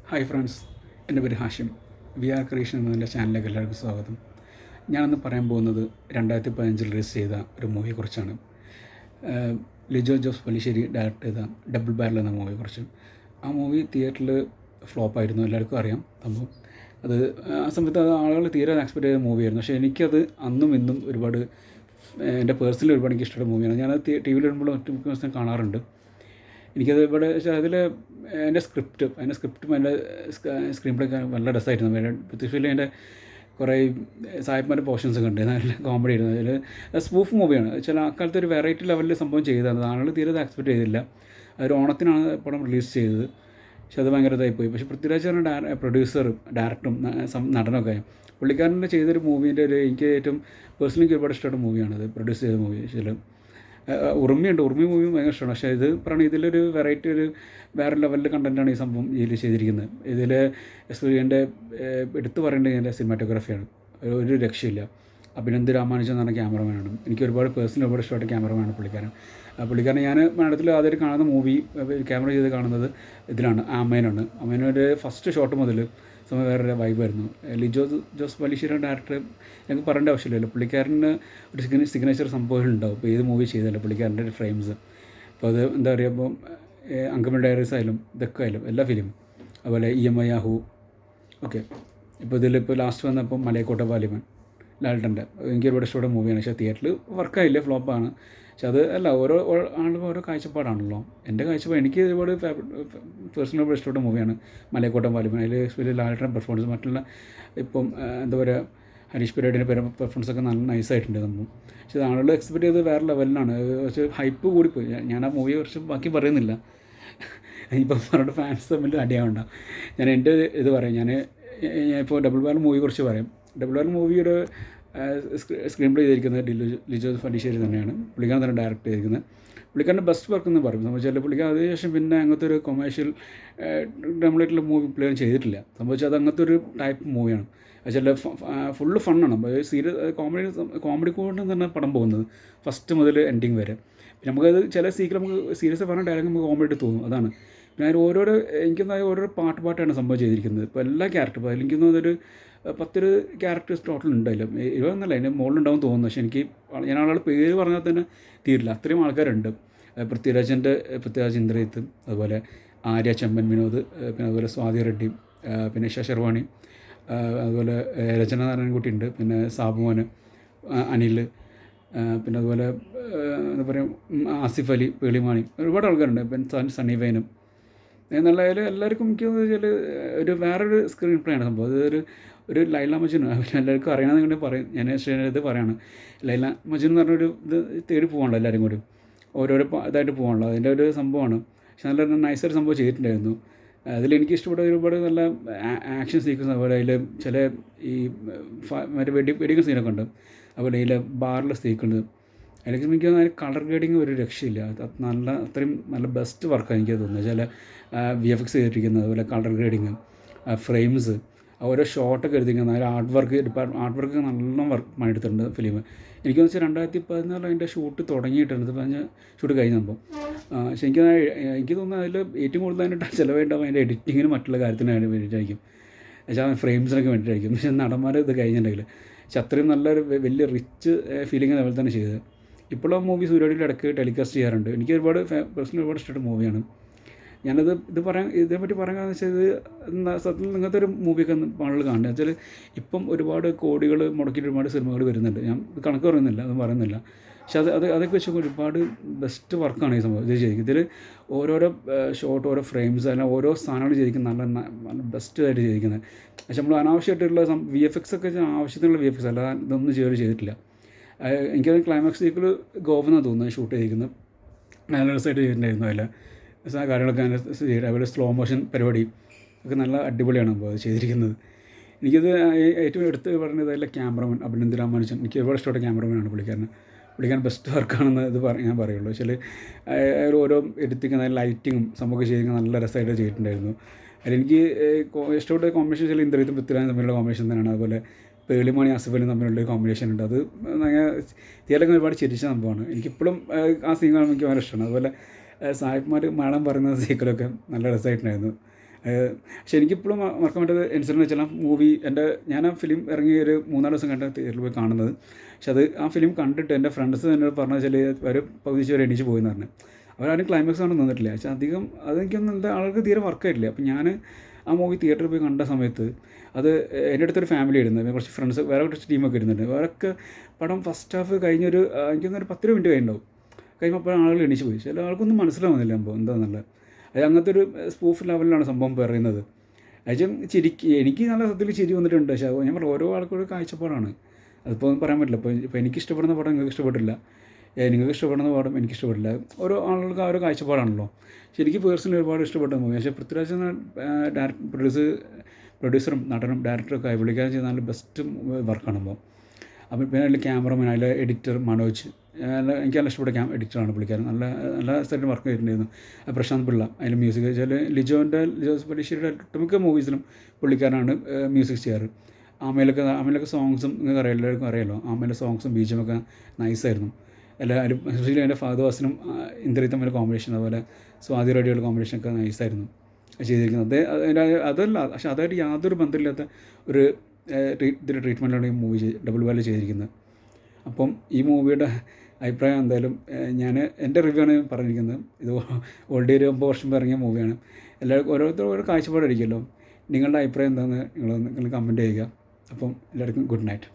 Hi friends, എൻ്റെ പേര് Hashim. V R creation എന്നതിൻ്റെ ചാനലിലേക്ക് എല്ലാവർക്കും സ്വാഗതം. ഞാനിന്ന് പറയാൻ പോകുന്നത് 2015 റിലീസ് ചെയ്ത ഒരു മൂവിയെക്കുറിച്ചാണ്. ലിജോ ജോസ് പല്ലിശ്ശേരി ഡയറക്റ്റ് ചെയ്ത ഡബിൾ ബാരൽ എന്ന മൂവിയെക്കുറിച്ച്. ആ മൂവി തിയേറ്ററിൽ ഫ്ലോപ്പായിരുന്നു, എല്ലാവർക്കും അറിയാം സംഭവം. അത് ആ സമയത്ത് അത് ആളുകൾ തീരെ എക്സ്പെക്റ്റ് ചെയ്ത മൂവിയായിരുന്നു. പക്ഷേ എനിക്കത് അന്നും ഇന്നും ഒരുപാട് എൻ്റെ പേഴ്സണലി ഒരുപാട് എനിക്ക് ഇഷ്ടപ്പെട്ട മൂവിയാണ്. ഞാനത് ടി വിയിൽ വരുമ്പോൾ ഒറ്റ ദിവസം കാണാറുണ്ട്. എനിക്കത് ഇവിടെ പക്ഷേ അതിൻ്റെ സ്ക്രിപ്റ്റും അതിൻ്റെ സ്ക്രീൻ പ്ലേ ഒക്കെ നല്ല രസമായിരുന്നു. പ്രത്യക്ഷത്തിൽ അതിൻ്റെ കുറേ സായിപ്പ്മാരുടെ പോർഷൻസ് ഒക്കെ ഉണ്ട്, നല്ല കോമഡി ആയിരുന്നു. അതിൽ സ്പൂഫ് മൂവിയാണ്. ചില അക്കാലത്ത് ഒരു വെറൈറ്റി ലെവലിൽ സംഭവം ചെയ്തതാണ്. ആളുകൾ തീരെ എക്സ്പെക്റ്റ് ചെയ്തില്ല. അതൊരു ഓണത്തിനാണ് പടം റിലീസ് ചെയ്തത്. പക്ഷെ അത് ഭയങ്കര ഇതായിപ്പോയി. പക്ഷേ പൃഥ്വിരാജ് പറഞ്ഞ പ്രൊഡ്യൂസറും ഡയറക്ടറും നടനൊക്കെ പുള്ളിക്കാരൻ്റെ ചെയ്തൊരു മൂവീൻ്റെ എനിക്ക് ഏറ്റവും പേഴ്സണലി ഒരുപാട് ഇഷ്ടപ്പെട്ട മൂവിയാണത്. പ്രൊഡ്യൂസ് ചെയ്ത മൂവി ചില ഉറുമിയുണ്ട്. ഉറുമി മൂവിയും ഭയങ്കര ഇഷ്ടമാണ്. പക്ഷേ ഇത് പറയുന്നത് ഇതിലൊരു വെറൈറ്റി ഒരു വേറെ ലെവലിൽ കണ്ടൻറ്റാണ് ഈ സംഭവം ഇതിൽ ചെയ്തിരിക്കുന്നത്. ഇതിൽ എൻ്റെ എടുത്തു പറയേണ്ടത് ഇതിൻ്റെ സിനിമാറ്റോഗ്രാഫിയാണ്. ഒരു രക്ഷയില്ല. അഭിനന്ദ് രാമാനുജൻ എന്ന് പറഞ്ഞ ക്യാമറമാനാണ്. എനിക്ക് ഒരുപാട് പേഴ്സണലി ഒരുപാട് ഇഷ്ടപ്പെട്ട ക്യാമറമാനാണ് പുള്ളിക്കാരൻ. ഞാൻ മലയാളത്തിൽ ആദ്യമായിട്ട് കാണുന്ന മൂവി ക്യാമറ ചെയ്ത് കാണുന്നത് ഇതിലാണ്, ആമേനാണ്. ആമേനൊരു ഫസ്റ്റ് ഷോട്ട് മുതൽ സമയം വേറൊരു വൈബായിരുന്നു. ലിജോ ജോസ് പല്ലിശ്ശേരി ഡയറക്ടർ ഞങ്ങൾക്ക് പറയേണ്ട ആവശ്യമില്ലല്ലോ. പുള്ളിക്കാരന് ഒരു സിഗ്നേച്ചർ സംഭവം ഉണ്ടാവും. ഇപ്പോൾ ഏത് മൂവി ചെയ്താലും പുള്ളിക്കാരൻ്റെ ഒരു ഫ്രെയിംസ്. അപ്പോൾ അത് എന്താ പറയുക, ഇപ്പോൾ അങ്കമൽ ഡയറീസ് ആയാലും ഇതൊക്കെ ആയാലും എല്ലാ ഫിലിമും, അതുപോലെ EMI യാഹൂ ഓക്കെ. ഇപ്പോൾ ഇതിലിപ്പോൾ ലാസ്റ്റ് വന്നപ്പോൾ മലയക്കോട്ട വാലിബൻ ലാൽട്ടൻ്റെ എനിക്ക് ഒരുപാട് ഇഷ്ടപ്പെട്ട മൂവിയാണ്. പക്ഷേ തിയേറ്ററിൽ വർക്കായില്ല, ഫ്ലോപ്പാണ്. പക്ഷെ അത് അല്ല, ഓരോ ആളുകളും ഓരോ കാഴ്ചപ്പാടാണല്ലോ. എൻ്റെ കാഴ്ചപ്പാട് എനിക്ക് ഒരുപാട് പേഴ്സണലി ഇഷ്ടപ്പെട്ട മൂവിയാണ് മലയക്കോട്ട വാലിബൻ. അതിൽ വലിയ ലാൽട്ടൻ്റെ പെർഫോമൻസ്, മറ്റുള്ള ഇപ്പം എന്താ പറയുക, ഹരീഷ് പീരീഡിൻ്റെ പെർഫോമൻസൊക്കെ നല്ല നൈസായിട്ടുണ്ട് സംഭവം. പക്ഷേ ആളുകൾ എക്സ്പെക്റ്റ് ചെയ്തത് വേറെ ലെവലിലാണ്. പക്ഷേ ഹൈപ്പ് കൂടിപ്പോയി. ഞാൻ ആ മൂവിയെ കുറിച്ച് ബാക്കി പറയുന്നില്ല, ഇപ്പം അവരുടെ ഫാൻസ് തമ്മിൽ അടിയാവണ്ട. ഞാൻ എൻ്റെ ഇത് പറയാം. ഇപ്പോൾ ഡബിൾ ബാരൽ മൂവിയെ കുറിച്ച് പറയാം. ഡബിൾ ബാരൽ മൂവിയുടെ സ്ക്രീൻ പ്ലേ ചെയ്തിരിക്കുന്നത് ലിജോ പല്ലിശ്ശേരി തന്നെയാണ്. പുള്ളിക്കാരൻ തന്നെ ഡയറക്റ്റ് ചെയ്തിരിക്കുന്നത്. പുള്ളിക്കാരൻ്റെ ബെസ്റ്റ് വർക്ക് എന്ന് പറയും. സംഭവിച്ചാൽ പുള്ളിക്കാരൻ അതിനുശേഷം പിന്നെ അങ്ങനത്തെ ഒരു കൊമേഴ്ഷ്യൽ നമ്മളായിട്ടുള്ള മൂവി പ്ലേ ചെയ്തിട്ടില്ല. സംഭവിച്ചാൽ അത് അങ്ങനത്തെ ഒരു ടൈപ്പ് മൂവിയാണ്. ചില ഫുള്ള് ഫണ്ണാണ്. കോമഡി കൊണ്ട് തന്നെ പടം പോകുന്നത് ഫസ്റ്റ് മുതൽ എൻഡിങ് വരെ. പിന്നെ നമുക്കത് ചില നമുക്ക് സീരിയസ് പറഞ്ഞ ഡയലോഗ് നമുക്ക് കോമഡി തോന്നും. അതാണ് പിന്നെ അതിൽ ഓരോരോ പാട്ടാണ് സംഭവം ചെയ്തിരിക്കുന്നത്. ഇപ്പോൾ എല്ലാ ക്യാരക്ടർ, ഇപ്പോൾ എനിക്ക് തോന്നുന്നത് ഒരു 10 ക്യാരക്ടേഴ്സ് ടോട്ടൽ ഉണ്ടല്ലോ. 20 അതിൻ്റെ മുകളിലുണ്ടാവും തോന്നുന്നു. പക്ഷേ ഞാൻ ആളുടെ പേര് പറഞ്ഞാൽ തന്നെ തീരില്ല, അത്രയും ആൾക്കാരുണ്ട്. പൃഥ്വിരാജ് ഇന്ദ്രജിത്ത്, അതുപോലെ ആര്യ ചെമ്പൻ വിനോദ്, പിന്നെ അതുപോലെ സ്വാതി റെഡ്ഡി, പിന്നെ ശശർവാണി, അതുപോലെ രചന നാരായണൻകുട്ടി ഉണ്ട്, പിന്നെ സാബുമോന്, അനിൽ, പിന്നെ അതുപോലെ എന്താ പറയുക, ആസിഫ് അലി, പേളിമാണി, ഒരുപാട് ആൾക്കാരുണ്ട്. പിന്നെ സണ്ണി വൈനും നല്ല എല്ലാവർക്കും എനിക്ക് വെച്ചാൽ ഒരു വേറൊരു സ്ക്രീൻ പ്ലേ ആണ് സംഭവം. ഒരു ലൈല മജ്നു എല്ലാവർക്കും അറിയണമെന്നുണ്ടെങ്കിൽ പറയും. ഞാൻ ഇത് പറയാണ്, ലൈല മജ്നു എന്ന് പറഞ്ഞൊരു ഇത് തേടി പോകാണല്ലോ എല്ലാവരും കൂടി, ഓരോരോ ഇതായിട്ട് പോകാണല്ലോ. അതിൻ്റെ ഒരു സംഭവമാണ്. പക്ഷെ നല്ല നൈസായിട്ട് സംഭവം ചെയ്തിട്ടുണ്ടായിരുന്നു. അതിലെനിക്ക് ഇഷ്ടപ്പെട്ട ഒരുപാട് നല്ല ആക്ഷൻ സീക്വൻസ്, അതുപോലെ അതിൽ ചില ഈ മറ്റേ വെടിക്കുന്ന സീനൊക്കെ ഉണ്ട്. അതുപോലെ അതിൽ ബാറിലെ സീക്വൻസ്, അതിലേക്ക് എനിക്ക് അതിന് കളർ ഗ്രേഡിങ് ഒരു രക്ഷയില്ല. അത്രയും നല്ല ബെസ്റ്റ് വർക്കാണ് എനിക്ക് തോന്നുന്നത്. ചില VFX ചെയ്തിരിക്കുന്നത്, അതുപോലെ കളർ ഗ്രേഡിങ്, ഫ്രെയിംസ്, ഓരോ ഷോട്ടൊക്കെ എടുത്തിരിക്കുന്നത്, അതിൽ ആർട്ട് വർക്ക് നല്ല പണിയെടുത്തിട്ടുണ്ട് ഫിലിം. എനിക്ക് വെച്ചാൽ 2014 അതിൻ്റെ ഷൂട്ട് തുടങ്ങിയിട്ടുണ്ട്. 15 ഷൂട്ട് കഴിഞ്ഞ സംഭവം. പക്ഷേ എനിക്ക് തോന്നുന്നത് അതിൽ ഏറ്റവും കൂടുതൽ അതിൻ്റെ ചിലവായിട്ടുണ്ടാവും അതിൻ്റെ എഡിറ്റിങ്ങിനും മറ്റുള്ള കാര്യത്തിനായിട്ട് വേണ്ടിയിട്ടായിരിക്കും. പക്ഷേ ഫ്രെയിംസിനൊക്കെ വേണ്ടിയിട്ടായിരിക്കും. പക്ഷേ നടന്മാർ ഇത് കഴിഞ്ഞിട്ടുണ്ടെങ്കിൽ പക്ഷെ അത്രയും നല്ലൊരു വലിയ റിച്ച് ഫീലിംഗ് ലെവൽ തന്നെ ചെയ്തത്. ഇപ്പോഴും മൂവി സൂര്യയുടെ ഇടയ്ക്ക് ടെലികാസ്റ്റ് ചെയ്യാറുണ്ട്. എനിക്ക് പേഴ്സണലി ഒരുപാട് ഇഷ്ടപ്പെട്ട മൂവിയാണ്. ഇതിനെപ്പറ്റി പറയാമെന്ന് വെച്ചാൽ, സത്യത്തിൽ ഇങ്ങനത്തെ ഒരു മൂവിയൊക്കെ ആളുകൾ കാണുന്നത് വെച്ചാൽ ഇപ്പം ഒരുപാട് കോടികൾ മുടക്കിയിട്ട് ഒരുപാട് സിനിമകൾ വരുന്നുണ്ട്. ഞാൻ കണക്ക് പറയുന്നില്ല, അതൊന്നും പറയുന്നില്ല. പക്ഷെ അതൊക്കെ വെച്ച് ഒരുപാട് ബെസ്റ്റ് വർക്കാണ് ഈ സംഭവം ഇത് ചെയ്തിരിക്കുന്നത്. ഇതിൽ ഓരോരോ ഷോട്ട്, ഓരോ ഫ്രെയിംസ്, അല്ലെങ്കിൽ ഓരോ സാധനങ്ങൾ ചെയ്തിരിക്കുന്നത് നല്ല ബെസ്റ്റായിട്ട് ചെയ്തിരിക്കുന്നത്. പക്ഷെ നമ്മൾ അനാവശ്യമായിട്ടുള്ള VFX ഒക്കെ ആവശ്യത്തിനുള്ള VFX അല്ല, ഇതൊന്നും ചെയ്തിട്ടില്ല. എനിക്കത് ക്ലൈമാക്സ് സീക്വൽ ഗോവെന്നാണ് തോന്നുന്നത് ഷൂട്ട് ചെയ്തിരിക്കുന്നത്. നല്ല രസമായിട്ട് ചെയ്തിട്ടുണ്ടായിരുന്നു. കാര്യങ്ങളൊക്കെ അതുപോലെ സ്ലോ മോഷൻ പരിപാടി ഒക്കെ നല്ല അടിപൊളിയാണ് അപ്പോൾ അത് ചെയ്തിരിക്കുന്നത്. എനിക്കത് ഏറ്റവും എടുത്ത് പറഞ്ഞത് അതിലെ ക്യാമറമാൻ അഭിനന്ദ് രാമാനുജൻ. എനിക്ക് ഒരുപാട് ഇഷ്ടപ്പെട്ട ക്യാമറമാനാണ് പുള്ളിക്കാരൻ ബെസ്റ്റ് വർക്കാണെന്ന് ഞാൻ പറയുള്ളൂ. വെച്ചാൽ ഓരോ എഡിറ്റിങ്, ലൈറ്റിങ്ങും സംഭവമൊക്കെ ചെയ്തിരിക്കുന്നത് നല്ല രസമായിട്ട് ചെയ്തിട്ടുണ്ടായിരുന്നു. അതിലെനിക്ക് ഇഷ്ടപ്പെട്ട കോമ്പിനേഷൻ വെച്ചാൽ ഇന്ദ്രജിത്തും പൃഥ്വിരാജും തമ്മിലുള്ള കോമ്പിനേഷൻ തന്നെയാണ്. അതുപോലെ പേളിമാണി ആസിഫലും തമ്മിലുള്ള കോമ്പിനേഷൻ ഉണ്ട്. അത് തിയേറ്ററിലൊക്കെ ഒരുപാട് ചിരിച്ച സംഭവമാണ്. എനിക്കിപ്പോഴും ആ സീൻ കാണുമ്പോൾ എനിക്ക് വളരെ ഇഷ്ടമാണ്. അതുപോലെ സായിപ്പ്മാർ മലയാളം പറയുന്ന സീക്വലൊക്കെ നല്ല രസമായിട്ടുണ്ടായിരുന്നു. പക്ഷേ എനിക്കിപ്പോഴും മറക്കാൻ പറ്റാത്ത ഇൻസിഡൻറ്റ് വെച്ചാൽ ആ മൂവി ഞാൻ ആ ഫിലിം ഇറങ്ങിയ ഒരു 3-4 ദിവസം കണ്ട തിയേറ്ററിൽ പോയി കാണുന്നത്. പക്ഷെ ആ ഫിലിം കണ്ടിട്ട് എൻ്റെ ഫ്രണ്ട്സ് തന്നെ പറഞ്ഞു വെച്ചാൽ അവർ പകുതിച്ച് വരെ എണീച്ച് പോയെന്ന് പറഞ്ഞു. അവരാരും ക്ലൈമാക്സ് ആണ് നിന്നിട്ടില്ല. പക്ഷേ അധികം അതെനിക്കൊന്നും എന്താ ആൾക്ക് തീരെ വർക്കായിട്ടില്ല. അപ്പോൾ ഞാൻ ആ മൂവി തിയേറ്ററിൽ പോയി കണ്ട സമയത്ത് അത് എൻ്റെ അടുത്തൊരു ഫാമിലി ഇരുന്നത്, കുറച്ച് ഫ്രണ്ട്സ്, വേറെ കുറച്ച് ടീമൊക്കെ ഇരുന്നുണ്ട്. അവരൊക്കെ പടം ഫസ്റ്റ് ഹാഫ് കഴിഞ്ഞൊരു എനിക്കൊന്നൊരു 10 മിനിറ്റ് കഴിഞ്ഞിട്ടുണ്ടാവും. കഴിയുമ്പോൾ ആളുകൾ എണീച്ച് പോയി. ചില ആൾക്കൊന്നും മനസ്സിലാവുന്നില്ല സംഭവം എന്താണെന്നുള്ളത്. അത് അങ്ങനത്തെ ഒരു സ്പൂഫ് ലെവലിലാണ് സംഭവം പറയുന്നത്. അയച്ചും എനിക്ക് നല്ല സത്യത്തിൽ ചിരി വന്നിട്ടുണ്ട്. പക്ഷേ ഞാൻ പറഞ്ഞു ഓരോ ആൾക്കൊരു കാഴ്ചപ്പാടാണ്. അതിപ്പോൾ പറയാൻ പറ്റില്ല. ഇപ്പോൾ എനിക്ക് ഇഷ്ടപ്പെടുന്ന പടം നിങ്ങൾക്ക് ഇഷ്ടപ്പെട്ടില്ല, നിങ്ങൾക്ക് ഇഷ്ടപ്പെടുന്ന പടം എനിക്ക് ഇഷ്ടപ്പെട്ടില്ല. ഓരോ ആളുകൾക്ക് ആ ഒരു കാഴ്ചപ്പാടാണല്ലോ. പക്ഷേ എനിക്ക് പേഴ്സണലി ഒരുപാട് ഇഷ്ടപ്പെട്ട മൂവി. പക്ഷേ പൃഥ്വിരാജ് എന്ന പ്രൊഡ്യൂസറും നടനും ഡയറക്ടറൊക്കെ ആയി പുള്ളിക്കാരൻ ചെയ്ത നല്ല ബെസ്റ്റ് വർക്കാണ് അപ്പോൾ പിന്നെ അതിൽ ക്യാമറമാൻ, അതിലെ എഡിറ്റർ മനോജ്, എനിക്ക് നല്ല ഇഷ്ടപ്പെട്ട എഡിറ്ററാണ് പുള്ളിക്കാരൻ. നല്ല സ്ഥലത്ത് വർക്ക് ചെയ്തിട്ടുണ്ടായിരുന്നു. പ്രശാന്ത് പിള്ള അതിൽ മ്യൂസിക് വെച്ചാൽ ലിജോസ് പല്ലിശ്ശേരിയുടെ ഒട്ടുമിക്ക മൂവീസിലും പുള്ളിക്കാരനാണ് മ്യൂസിക് ചെയ്യാറ്. ആമയിലൊക്കെ സോങ്സും നിങ്ങൾക്ക് എല്ലാവർക്കും അറിയാമല്ലോ. ആമയിലെ സോങ്സും ബീജുമൊക്കെ നൈസായിരുന്നു. എല്ലാവരും എസ്പെഷ്യലി അതിൻ്റെ ഫഹദ് ഫാസിലും ഇന്ദ്രിയും തമ്മിൽ കോമ്പിനേഷൻ, അതുപോലെ സ്വാതി റെഡ്ഡിയുടെ കോമ്പിനേഷനൊക്കെ നൈസായിരുന്നു ചെയ്തിരിക്കുന്നത്. അതല്ല, പക്ഷേ അതായിട്ട് യാതൊരു ബന്ധമില്ലാത്ത ഒരു ഇതിൻ്റെ ട്രീറ്റ്മെൻറ്റാണ് ഈ മൂവി ഡബിൾ വാല്യൂ ചെയ്തിരിക്കുന്നത്. അപ്പം ഈ മൂവിയുടെ അഭിപ്രായം എന്തായാലും ഞാൻ എൻ്റെ റിവ്യൂ ആണ് പറഞ്ഞിരിക്കുന്നത്. ഇത് ഓൾറെഡി ഒരു 9 വർഷം ഇറങ്ങിയ മൂവിയാണ്. എല്ലാവർക്കും ഓരോരുത്തരും ഓരോ കാഴ്ചപ്പാടായിരിക്കുമല്ലോ. നിങ്ങളുടെ അഭിപ്രായം എന്താണെന്ന് നിങ്ങൾ കമൻറ്റ് ചെയ്യുക. അപ്പം എല്ലാവർക്കും ഗുഡ് നൈറ്റ്.